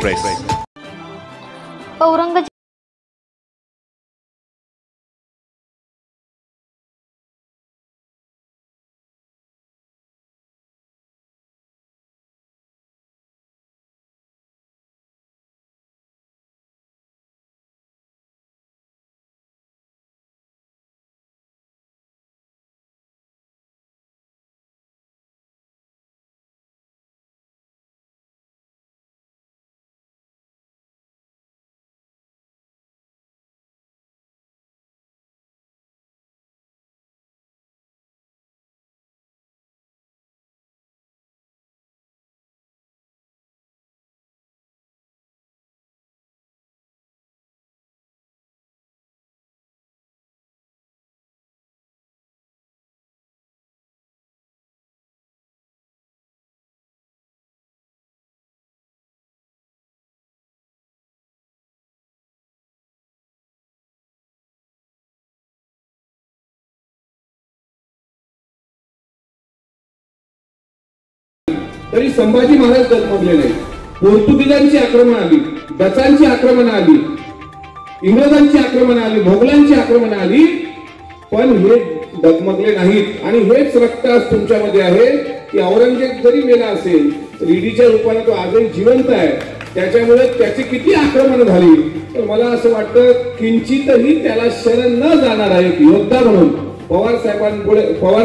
Express. Aurangabad तरी संभाजी महाराज डगमगले नाही। पोर्तुगीजांची आक्रमण आली, डचांची आक्रमण आली, इंग्रजांची आक्रमण आली, मोगलांची आक्रमण आली, पण हे डगमगले नाहीत। आणि हेच रक्त आज तुमच्यामध्ये आहे की औरंगजेब जरी मेला असेल तर ईडीच्या रूपाने तो आजही जिवंत आहे। त्याच्यामुळे त्याची किती आक्रमण झाली तर मला असं वाटतं किंचितही त्याला शरण न जाणारा एक योद्धा म्हणून पवार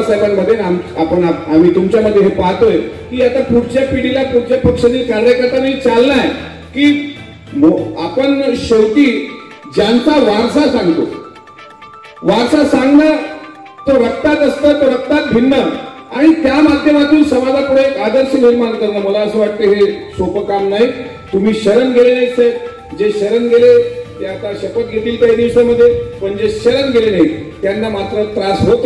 साहेबांमध्ये आम्ही तुमच्यामध्ये हे पाहतोय की आता पुढच्या पिढीला, पुढच्या पक्षातील कार्यकर्त्यांनी चालना आहे की आपण शेवटी ज्यांचा वारसा सांगतो, वारसा सांगणं तो रक्तात असतं, तो रक्तात भिन्न, आणि त्या माध्यमातून समाजापुढे एक आदर्श निर्माण करणं मला असं वाटतं हे सोपं काम नाही। तुम्ही शरण गेले नाही साहेब, जे शरण गेले ते आता शपथ घेतील काही दिवसामध्ये, पण जे शरण गेले नाही त्यांना मात्र त्रास होत